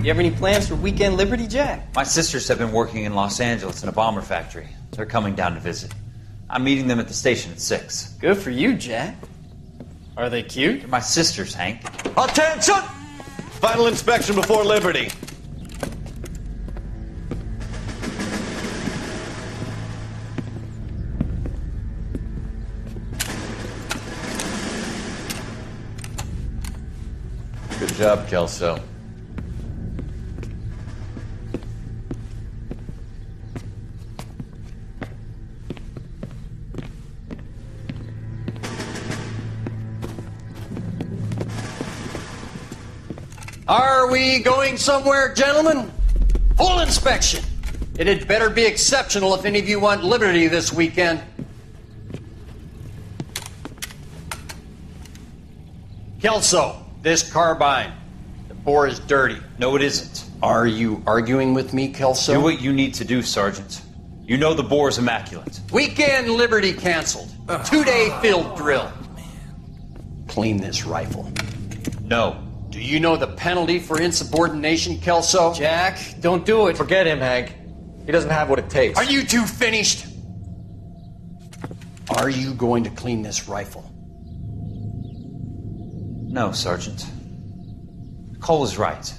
You have any plans for Weekend Liberty, Jack? My sisters have been working in Los Angeles in a bomber factory. They're coming down to visit. I'm meeting them at the station at 6. Good for you, Jack. Are they cute? They're my sisters, Hank. Attention! Final inspection before Liberty. Good job, Kelso. Are we going somewhere, gentlemen? Full inspection. It had better be exceptional if any of you want liberty this weekend. Kelso, this carbine. The bore is dirty. No, it isn't. Are you arguing with me, Kelso? Do what you need to do, Sergeant. You know the bore is immaculate. Weekend liberty canceled. 2-day field drill. Clean this rifle. No. Do you know the penalty for insubordination, Kelso? Jack, don't do it. Forget him, Hank. He doesn't have what it takes. Are you two finished? Are you going to clean this rifle? No, Sergeant. Cole is right.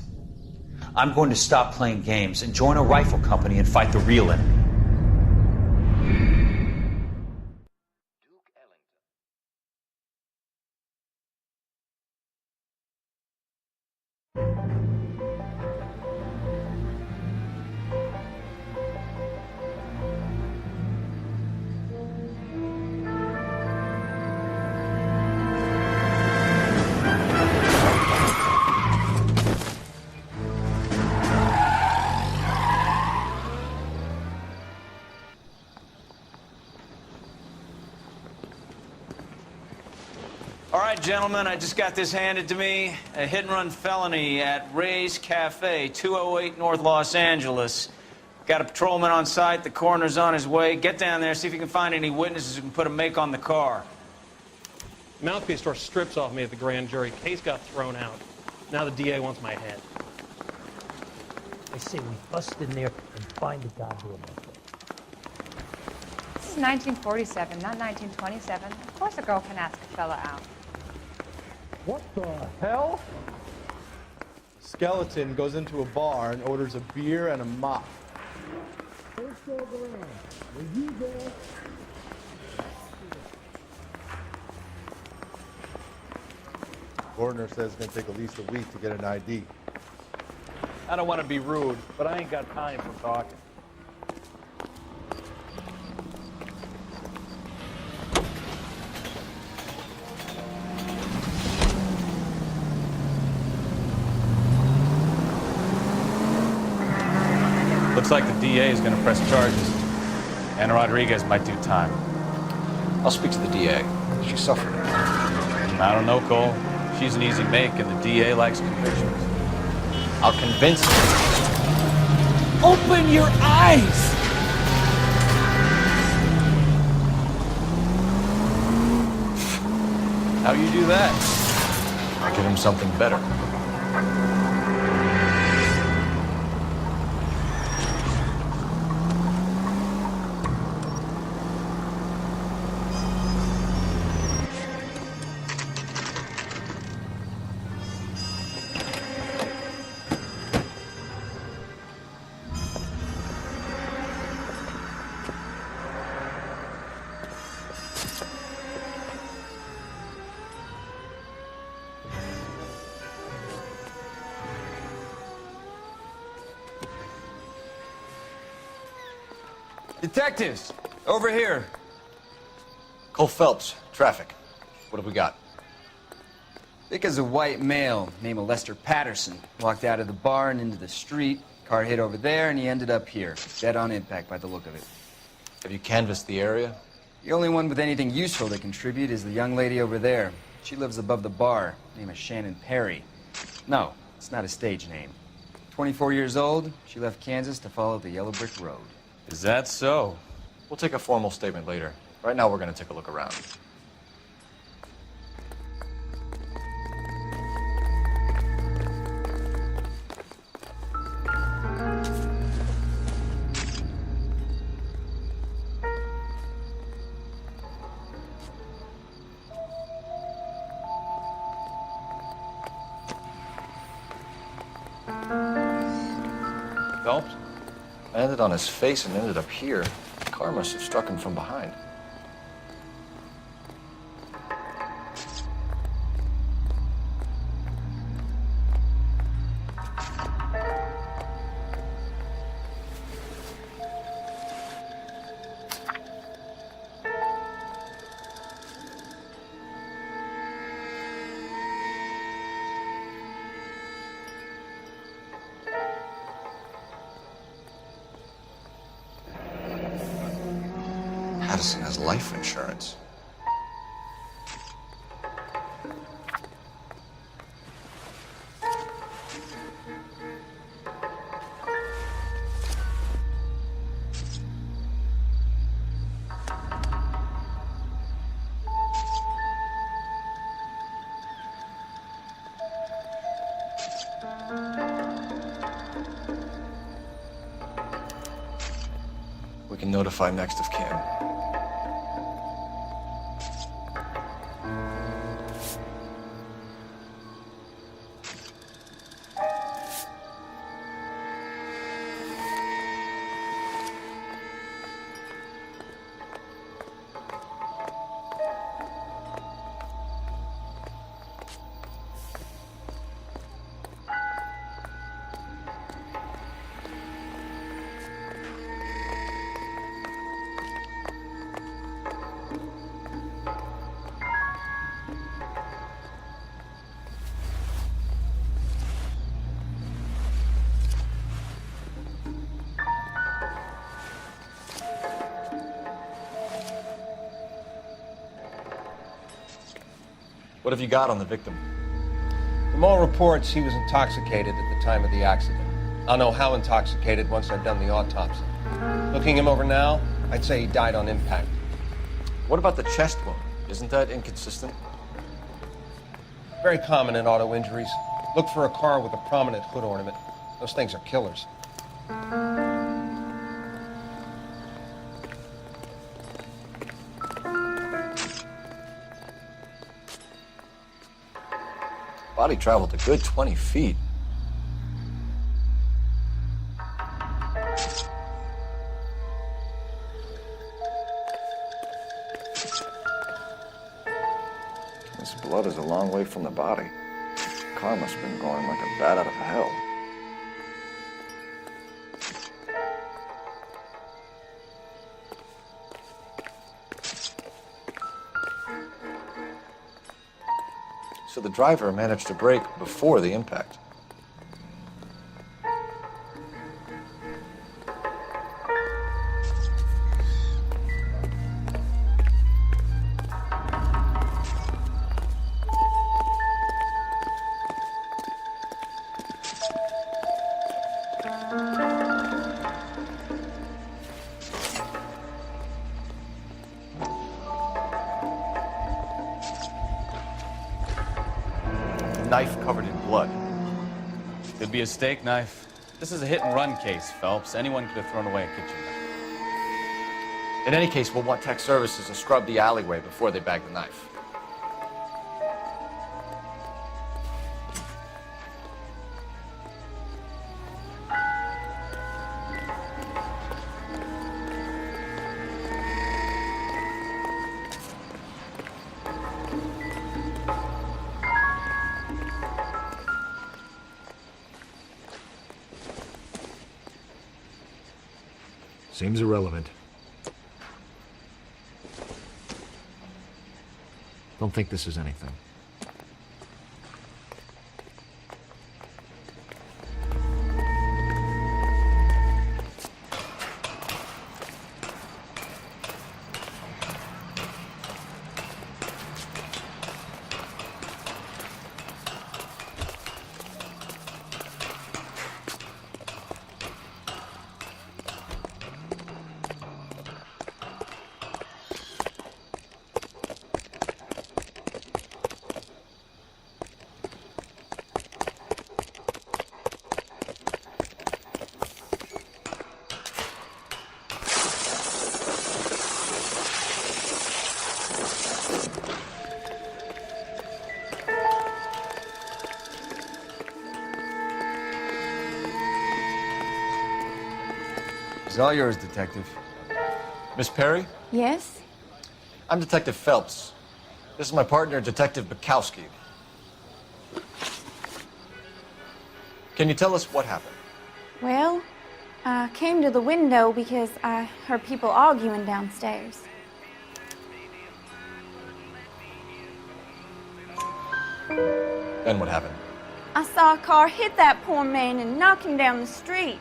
I'm going to stop playing games and join a rifle company and fight the real enemy. All right, gentlemen, I just got this handed to me. A hit-and-run felony at Ray's Cafe, 208 North Los Angeles. Got a patrolman on site. The coroner's on his way. Get down there, see if you can find any witnesses who can put a make on the car. Mouthpiece tore strips off me at the grand jury. Case got thrown out. Now the DA wants my head. I say we bust in there and find the goddamn thing. This is 1947, not 1927. Of course a girl can ask a fella out. What the hell? Skeleton goes into a bar and orders a beer and a mop. Coroner says it's going to take at least a week to get an ID. I don't want to be rude, but I ain't got time for talking. Looks like the DA is going to press charges. Anna Rodriguez might do time. I'll speak to the DA. She's suffering. I don't know, Cole. She's an easy make, and the DA likes convictions. I'll convince her. Open your eyes! How you do that? I'll give him something better. Detectives, over here. Cole Phelps, traffic. What have we got? Thick as a white male, name of Lester Patterson. Walked out of the bar and into the street. Car hit over there, and he ended up here. Dead on impact by the look of it. Have you canvassed the area? The only one with anything useful to contribute is the young lady over there. She lives above the bar. Name is Shannon Perry. No, it's not a stage name. 24 years old, she left Kansas to follow the yellow brick road. Is that so? We'll take a formal statement later. Right now, we're going to take a look around. Phelps? Landed on his face and ended up here. The car must have struck him from behind. Madison has life insurance. We can notify next of kin. What have you got on the victim? From all reports, he was intoxicated at the time of the accident. I'll know how intoxicated once I've done the autopsy. Looking him over now, I'd say he died on impact. What about the chest wound? Isn't that inconsistent? Very common in auto injuries. Look for a car with a prominent hood ornament. Those things are killers. Body traveled a good 20 feet. This blood is a long way from the body. The car must have been going like a bat out of hell. So the driver managed to brake before the impact. Knife covered in blood. Could be a steak knife. This is a hit-and-run case, Phelps. Anyone could have thrown away a kitchen knife. In any case, we'll want tech services to scrub the alleyway before they bag the knife. Seems irrelevant. Don't think this is anything. It's all yours, Detective. Miss Perry? Yes? I'm Detective Phelps. This is my partner, Detective Bukowski. Can you tell us what happened? Well, I came to the window because I heard people arguing downstairs. Then what happened? I saw a car hit that poor man and knock him down the street.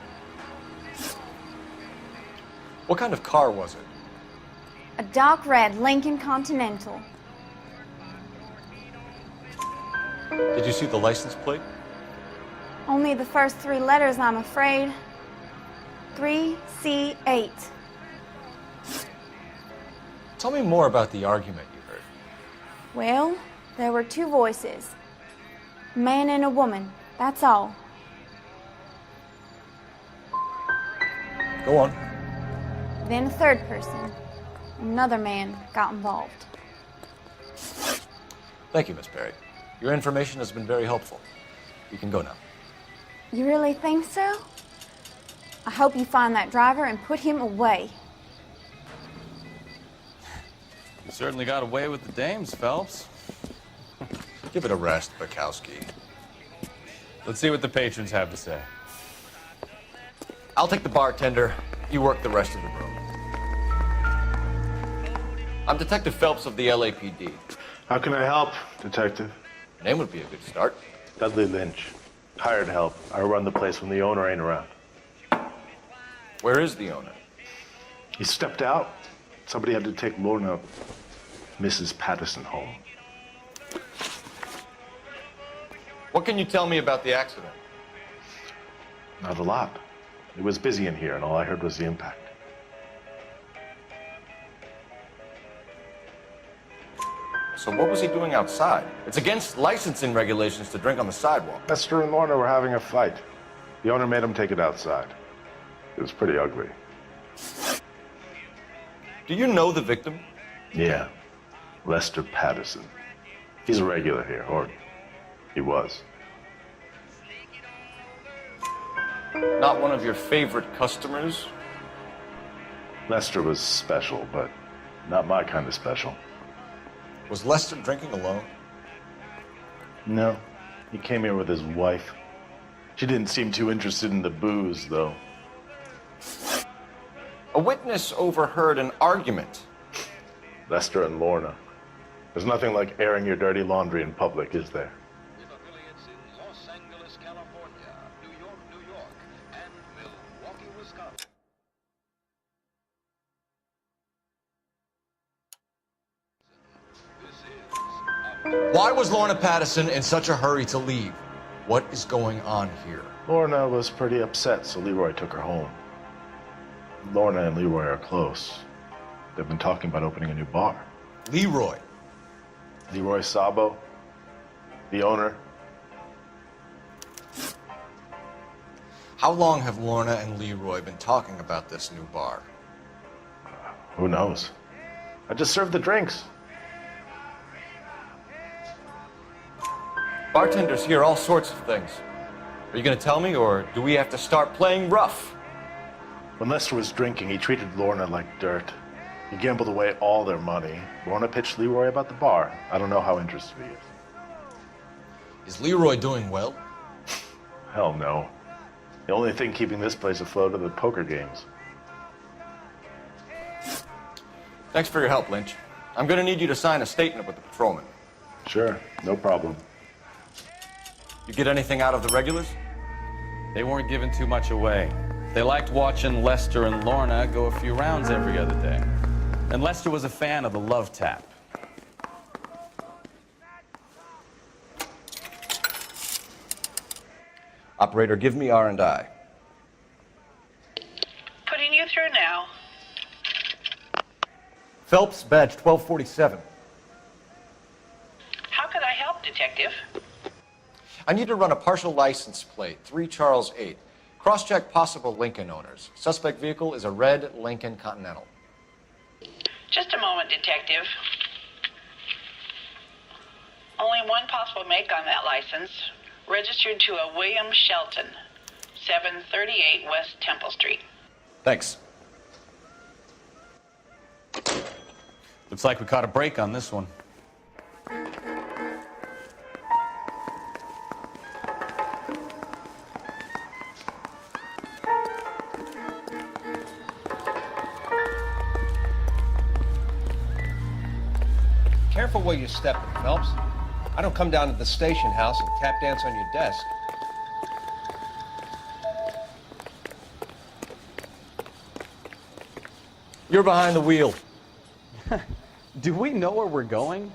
What kind of car was it? A dark red Lincoln Continental. Did you see the license plate? Only the first 3 letters, I'm afraid. 3C8. Tell me more about the argument you heard. Well, there were 2 voices. A man and a woman, that's all. Go on. Then a 3rd person. Another man got involved. Thank you, Miss Perry. Your information has been very helpful. You can go now. You really think so? I hope you find that driver and put him away. You certainly got away with the dames, Phelps. Give it a rest, Bukowski. Let's see what the patrons have to say. I'll take the bartender. You work the rest of the room. I'm Detective Phelps of the LAPD. How can I help, Detective? Your name would be a good start. Dudley Lynch. Hired help. I run the place when the owner ain't around. Where is the owner? He stepped out. Somebody had to take Lorna, Mrs. Patterson, home. What can you tell me about the accident? Not a lot. It was busy in here, and all I heard was the impact. So what was he doing outside? It's against licensing regulations to drink on the sidewalk. Lester and Lorna were having a fight. The owner made him take it outside. It was pretty ugly. Do you know the victim? Yeah. Lester Patterson. He's a regular here, or he was. Not one of your favorite customers? Lester was special, but not my kind of special. Was Lester drinking alone? No. He came here with his wife. She didn't seem too interested in the booze, though. A witness overheard an argument. Lester and Lorna. There's nothing like airing your dirty laundry in public, is there? With affiliates in Los Angeles, California, New York, and Milwaukee, Wisconsin. Why was Lorna Patterson in such a hurry to leave? What is going on here? Lorna was pretty upset, so Leroy took her home. Lorna and Leroy are close. They've been talking about opening a new bar. Leroy? Leroy Sabo, the owner. How long have Lorna and Leroy been talking about this new bar? Who knows? I just served the drinks. Bartenders hear all sorts of things. Are you going to tell me, or do we have to start playing rough? When Lester was drinking, he treated Lorna like dirt. He gambled away all their money. Lorna pitched Leroy about the bar. I don't know how interested he is. Is Leroy doing well? Hell no. The only thing keeping this place afloat are the poker games. Thanks for your help, Lynch. I'm going to need you to sign a statement with the patrolman. Sure, no problem. You get anything out of the regulars? They weren't giving too much away. They liked watching Lester and Lorna go a few rounds every other day. And Lester was a fan of the love tap. Operator, give me R&I. Putting you through now. Phelps, badge 1247. How could I help, Detective? I need to run a partial license plate, 3 Charles 8. Cross-check possible Lincoln owners. Suspect vehicle is a red Lincoln Continental. Just a moment, Detective. Only one possible make on that license. Registered to a William Shelton, 738 West Temple Street. Thanks. Looks like we caught a break on this one. Careful where you're stepping, Phelps. I don't come down to the station house and tap dance on your desk. You're behind the wheel. Do we know where we're going?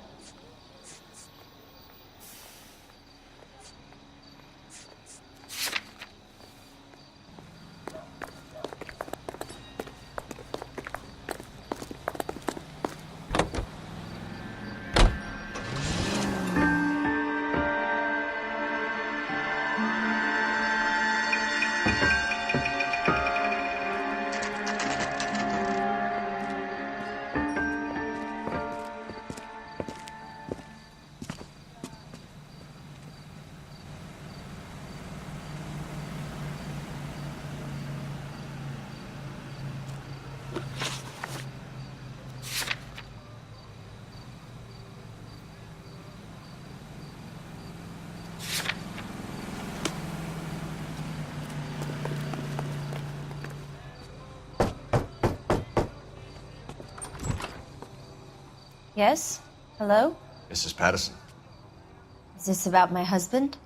Yes? Hello? Mrs. Patterson. Is this about my husband?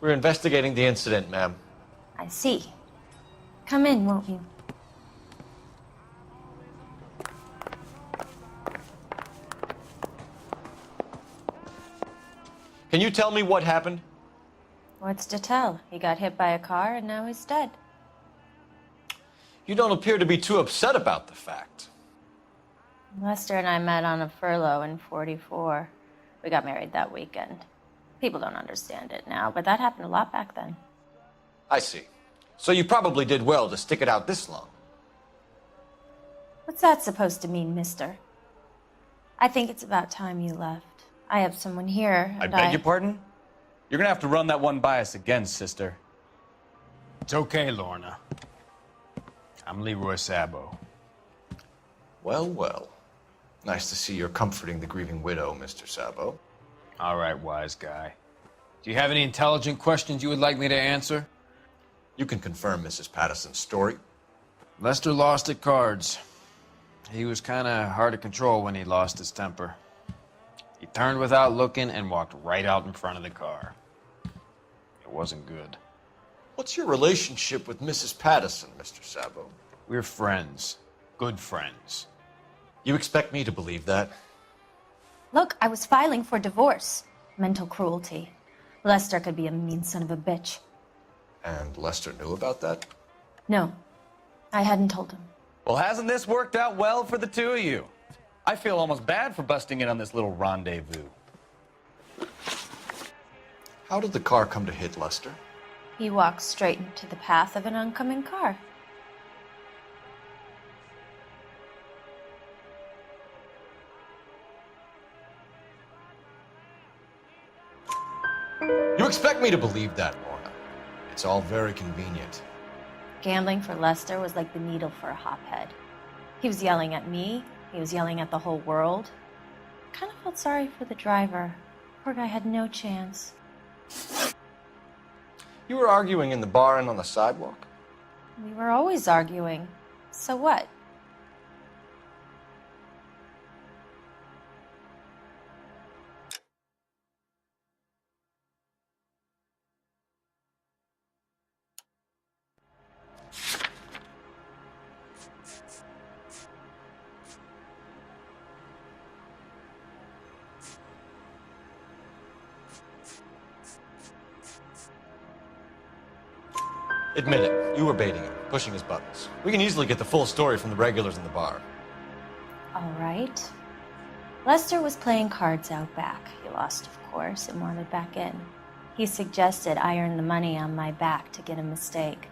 We're investigating the incident, ma'am. I see. Come in, won't you? Can you tell me what happened? What's to tell? He got hit by a car and now he's dead. You don't appear to be too upset about the fact. Lester and I met on a furlough in '44. We got married that weekend. People don't understand it now, but that happened a lot back then. I see. So you probably did well to stick it out this long. What's that supposed to mean, mister? I think it's about time you left. I have someone here, I and beg your pardon? You're gonna have to run that one by us again, sister. It's okay, Lorna. I'm Leroy Sabo. Well, well. Nice to see you're comforting the grieving widow, Mr. Sabo. All right, wise guy. Do you have any intelligent questions you would like me to answer? You can confirm Mrs. Patterson's story. Lester lost at cards. He was kind of hard to control when he lost his temper. He turned without looking and walked right out in front of the car. It wasn't good. What's your relationship with Mrs. Patterson, Mr. Sabo? We're friends. Good friends. You expect me to believe that? Look, I was filing for divorce. Mental cruelty. Lester could be a mean son of a bitch. And Lester knew about that? No, I hadn't told him. Well, hasn't this worked out well for the two of you? I feel almost bad for busting in on this little rendezvous. How did the car come to hit Lester? He walked straight into the path of an oncoming car. You expect me to believe that, Lorna? It's all very convenient. Gambling for Lester was like the needle for a hophead. He was yelling at me. He was yelling at the whole world. I kind of felt sorry for the driver. Poor guy had no chance. You were arguing in the bar and on the sidewalk? We were always arguing. So what? Admit it, you were baiting him, pushing his buttons. We can easily get the full story from the regulars in the bar. All right. Lester was playing cards out back. He lost, of course, and wanted back in. He suggested I earn the money on my back to get a mistake.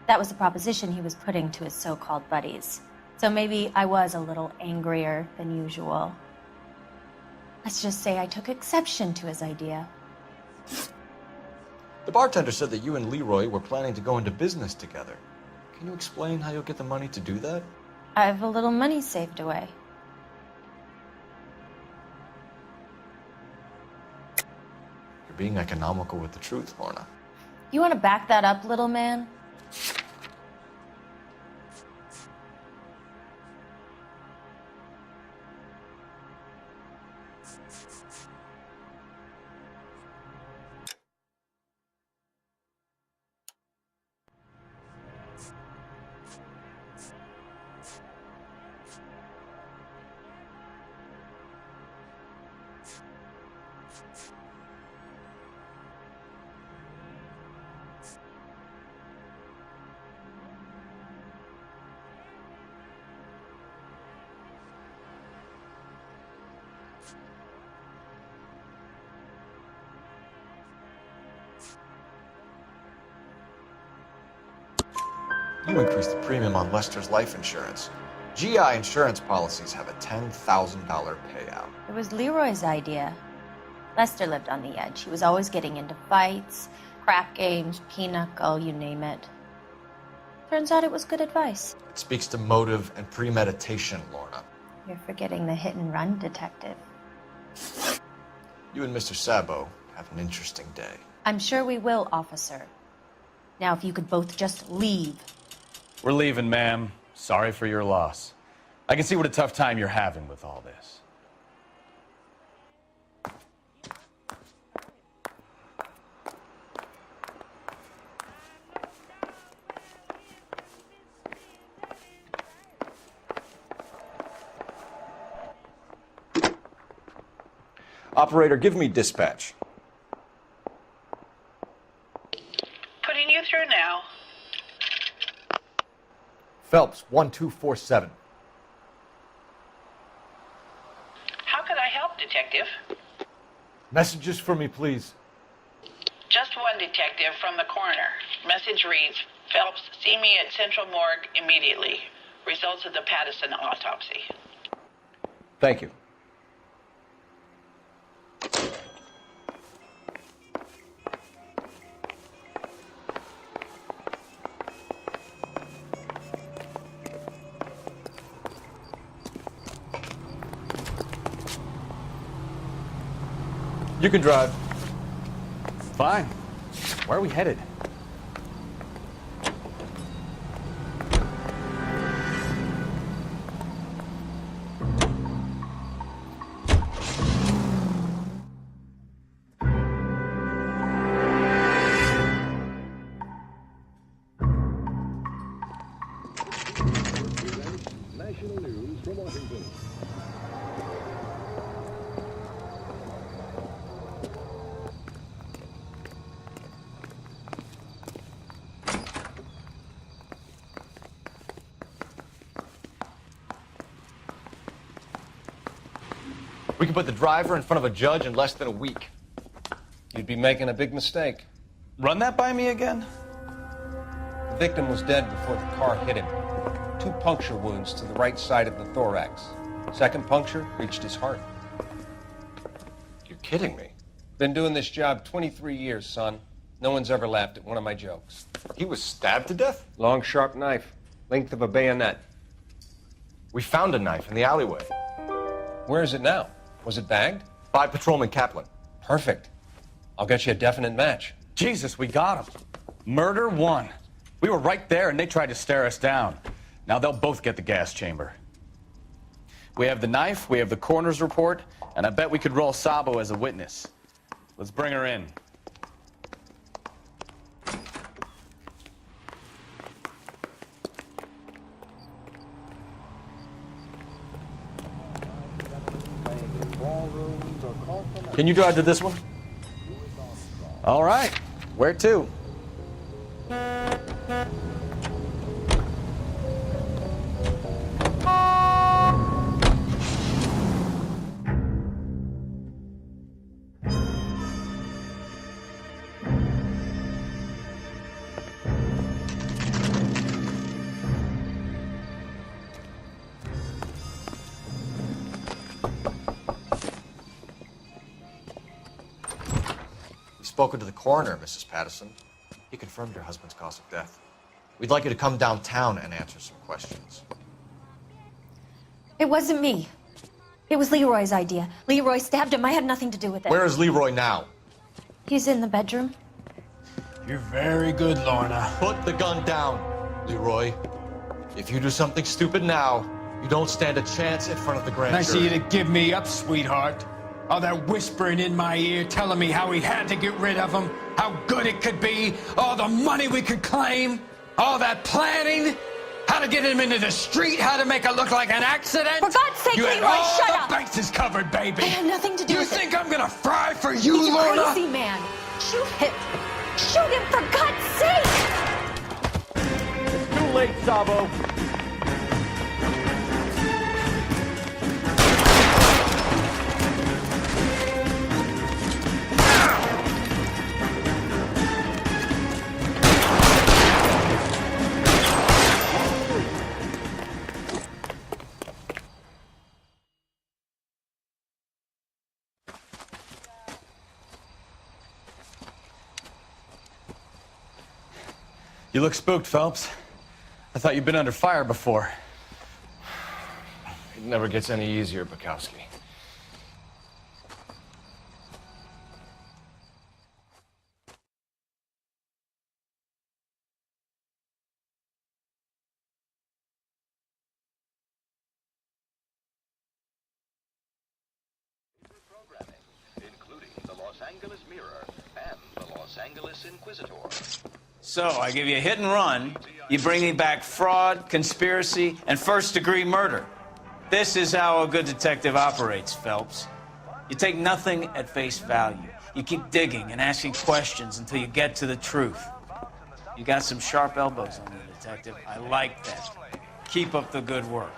That was the proposition he was putting to his so-called buddies. So maybe I was a little angrier than usual. Let's just say I took exception to his idea. The bartender said that you and Leroy were planning to go into business together. Can you explain how you'll get the money to do that? I have a little money saved away. You're being economical with the truth, Lorna. You want to back that up, little man? You increased the premium on Lester's life insurance. GI insurance policies have a $10,000 payout. It was Leroy's idea. Lester lived on the edge. He was always getting into fights, crap games, pinochle, you name it. Turns out it was good advice. It speaks to motive and premeditation, Lorna. You're forgetting the hit-and-run detective. You and Mr. Sabo have an interesting day. I'm sure we will, officer. Now, if you could both just leave. We're leaving, ma'am. Sorry for your loss. I can see what a tough time you're having with all this. Operator, give me dispatch. Putting you through now. Phelps, 1247. How could I help, Detective? Messages for me, please. Just one detective from the coroner. Message reads, Phelps, see me at Central Morgue immediately. Results of the Pattison autopsy. Thank you. You can drive. Fine. Where are we headed? National news from Washington. We can put the driver in front of a judge in less than a week. You'd be making a big mistake. Run that by me again? The victim was dead before the car hit him. 2 puncture wounds to the right side of the thorax. Second puncture reached his heart. You're kidding me. Been doing this job 23 years, son. No one's ever laughed at one of my jokes. He was stabbed to death? Long, sharp knife. Length of a bayonet. We found a knife in the alleyway. Where is it now? Was it bagged? By Patrolman Kaplan. Perfect. I'll get you a definite match. Jesus, we got him. Murder 1. We were right there and they tried to stare us down. Now they'll both get the gas chamber. We have the knife, we have the coroner's report, and I bet we could roll Sabo as a witness. Let's bring her in. Can you drive to this one? All right. Where to? Spoken to the coroner, Mrs. Pattison. He confirmed your husband's cause of death. We'd like you to come downtown and answer some questions. It wasn't me. It was Leroy's idea. Leroy stabbed him. I had nothing to do with it. Where is Leroy now? He's in the bedroom. You're very good, Lorna. Put the gun down, Leroy. If you do something stupid now, you don't stand a chance in front of the grand Nice of jury. you to give me up, sweetheart. All that whispering in my ear telling me how we had to get rid of him, how good it could be, all the money we could claim, all that planning, how to get him into the street, how to make it look like an accident. For God's sake, you had Leroy, all shut the up. bases covered, baby. I had nothing to do you with it. You think I'm gonna fry for you, He's Lorna? a crazy man. Shoot him. Shoot him, for God's sake! It's too late, Sabo. You look spooked, Phelps. I thought you'd been under fire before. It never gets any easier, Bukowski. Programming, including the Los Angeles Mirror and the Los Angeles Inquisitor. So, I give you a hit and run, you bring me back fraud, conspiracy, and first-degree murder. This is how a good detective operates, Phelps. You take nothing at face value. You keep digging and asking questions until you get to the truth. You got some sharp elbows on you, detective. I like that. Keep up the good work.